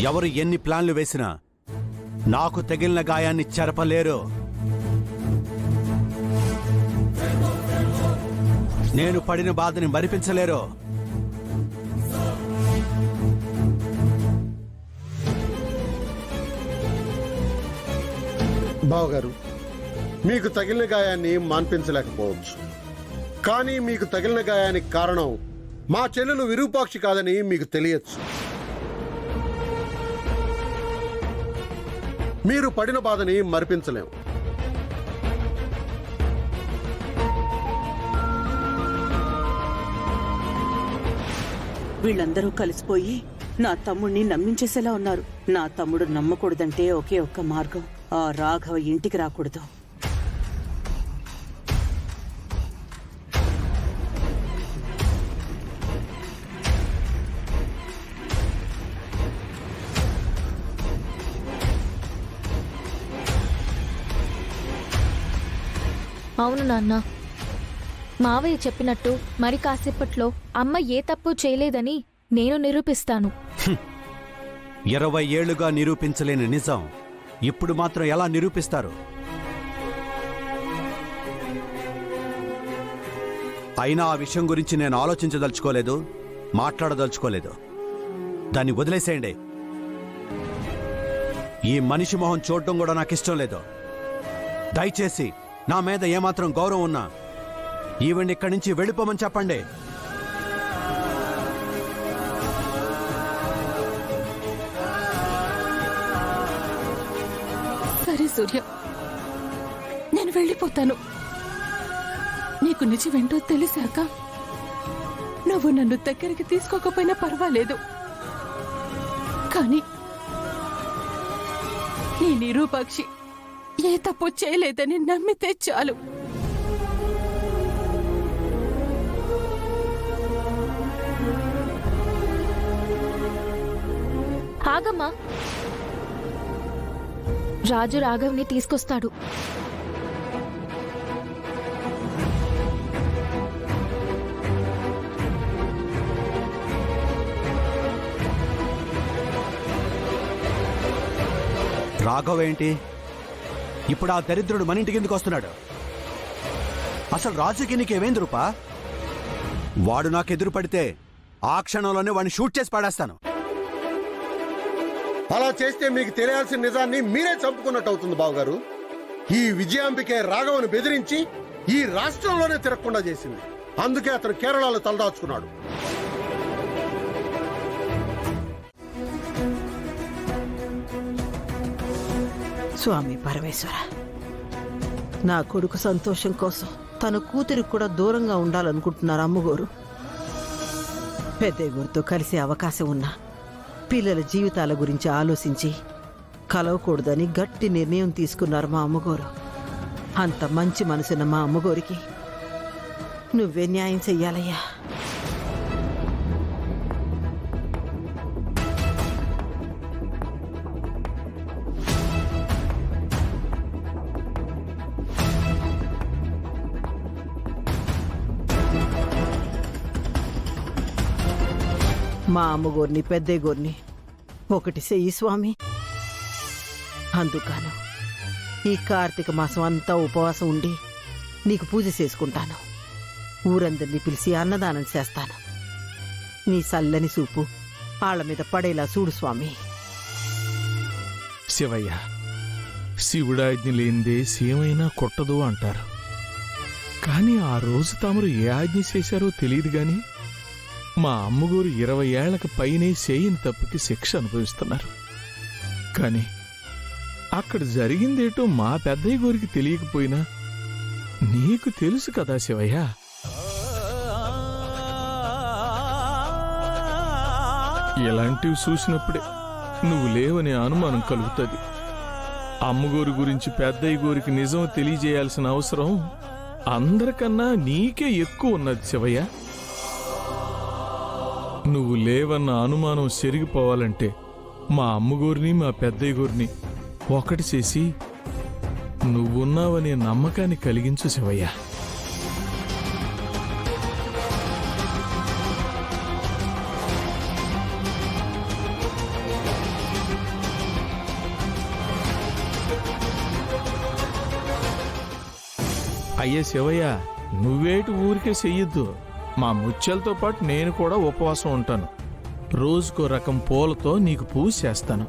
ఎవరు ఎన్ని ప్లాన్లు వేసినా నాకు తగిలిన గాయాన్ని చెరపలేరు. నేను పడిన బాధని మరిపించలేరు. బావగారు, మీకు తగిలిన గాయాన్ని మాన్పించలేకపోవచ్చు, కానీ మీకు తగిలిన గాయానికి కారణం మా చెల్లెలు విరూపాక్షి కాదని మీకు తెలియచ్చు. మీరు పడిన బాధని మరిపించలేం. వీళ్ళందరూ కలిసిపోయి నా తమ్ముడిని నమ్మించేసేలా ఉన్నారు. నా తమ్ముడు నమ్మకూడదంటే ఒకే ఒక్క మార్గం, ఆ రాఘవ ఇంటికి రాకూడదు. అవును నాన్న, మావయ్య చెప్పినట్టు మరి కాసేపట్లో అమ్మ ఏ తప్పు చేయలేదని నేను నిరూపిస్తాను. 20 ఏళ్లుగా నిరూపించలేని నిజం ఇప్పుడు మాత్రం ఎలా నిరూపిస్తారు? అయినా ఆ విషయం గురించి నేను ఆలోచించదలుచుకోలేదు, మాట్లాడదలుచుకోలేదు. దాన్ని వదిలేసేయండి. ఈ మనిషి మొహం చూడటం కూడా నాకు ఇష్టం లేదు. దయచేసి నా మీద ఏమాత్రం గౌరవం ఉన్నా ఈవెంట్ ఇక్కడి నుంచి వెళ్ళిపోమని చెప్పండి. సరే సూర్య, నేను వెళ్ళిపోతాను. నీకు నిజమేంటో తెలిసాక నువ్వు నన్ను దగ్గరికి తీసుకోకపోయినా పర్వాలేదు, కానీ నీ నిరూపాక్షి ఏ తప్పు చేయలేదని నమ్మితే చాలు. ఆగమ్మా, రాజు రాఘవ్ని తీసుకొస్తాడు. రాఘవ్ ఏంటి ఇప్పుడు ఆ దరిద్రుడు మన ఇంటికి ఎందుకు వస్తున్నాడు? అసలు రాజుకి నీకేమైంది రూపా? వాడు నాకు ఎదురు పడితే ఆ క్షణంలోనే వాడిని షూట్ చేసి పాడేస్తాను. అలా చేస్తే మీకు తెలియాల్సిన నిజాన్ని మీరే చంపుకున్నట్టు అవుతుంది బావగారు. ఈ విజయాంబికే రాఘవను బెదిరించి ఈ రాష్ట్రంలోనే తిరగకుండా చేసింది. అందుకే అతను కేరళలో తలదాచుకున్నాడు. స్వామి పరమేశ్వర, నా కొడుకు సంతోషం కోసం తన కూతురికి కూడా దూరంగా ఉండాలనుకుంటున్నారు అమ్మగోరు. పెద్దయ్యగోరితో కలిసే అవకాశం ఉన్నా పిల్లల జీవితాల గురించి ఆలోచించి కలవకూడదని గట్టి నిర్ణయం తీసుకున్నారు మా అమ్మగోరు. అంత మంచి మనసున్న మా అమ్మగోరికి నువ్వే న్యాయం చెయ్యాలయ్యా. మా అమ్మగోరిని పెద్దయ్యగోరిని ఒకటి చెయ్యి స్వామి. అందుకను ఈ కార్తీక మాసం అంతా ఉపవాసం ఉండి నీకు పూజ చేసుకుంటాను. ఊరందరినీ పిలిచి అన్నదానం చేస్తాను. నీ చల్లని చూపు ఆళ్ల మీద పడేలా చూడు స్వామి. శివయ్య, శివుడాజ్ఞ లేనిదే సేమైనా కొట్టదు అంటారు. కానీ ఆ రోజు తమరు ఏ ఆజ్ఞ చేశారో తెలియదు గాని మా అమ్మగోరు 20 ఏళ్లకు పైనే చేయని తప్పుకి శిక్ష అనుభవిస్తున్నారు. కాని అక్కడ జరిగిందేటో మా పెద్దయ్య గోరికి తెలియకపోయినా నీకు తెలుసు కదా శివయ్య. ఇలాంటివి చూసినప్పుడే నువ్వు లేవనే అనుమానం కలుగుతుంది. అమ్మగోరు గురించి పెద్దయ్య గోరికి నిజం తెలియజేయాల్సిన అవసరం అందరికన్నా నీకే ఎక్కువ ఉన్నది శివయ్య. నువ్వు లేవన్న అనుమానం చెరిగిపోవాలంటే మా అమ్మగోరిని మా పెద్దయ్య గోరిని ఒకటి చేసి నువ్వున్నావనే నమ్మకాన్ని కలిగించు శివయ్య. అయ్యే శివయ్య, నువ్వేటి ఊరికే చెయ్యొద్దు. మా ముత్యాలతో పాటు నేను కూడా ఉపవాసం ఉంటాను. రోజుకో రకం పూలతో నీకు పూజ చేస్తాను.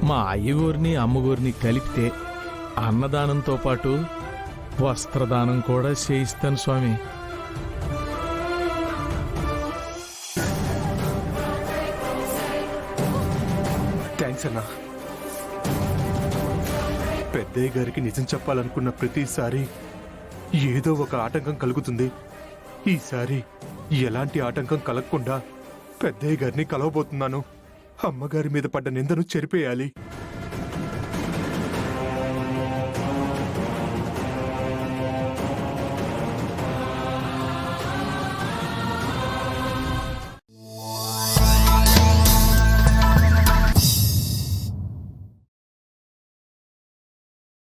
మా అయ్యగోరిని అమ్మగోరిని కలిపితే అన్నదానంతో పాటు వస్త్రదానం కూడా చేయిస్తాను స్వామి. థ్యాంక్స్ అన్నా. పెద్దయ్య గారికి నిజం చెప్పాలనుకున్న ప్రతిసారి ఏదో ఒక ఆటంకం కలుగుతుంది. ఈసారి ఎలాంటి ఆటంకం కలగకుండా పెద్దయ్య గారిని కలవబోతున్నాను. అమ్మగారి మీద పడ్డ నిందను చెరిపేయాలి.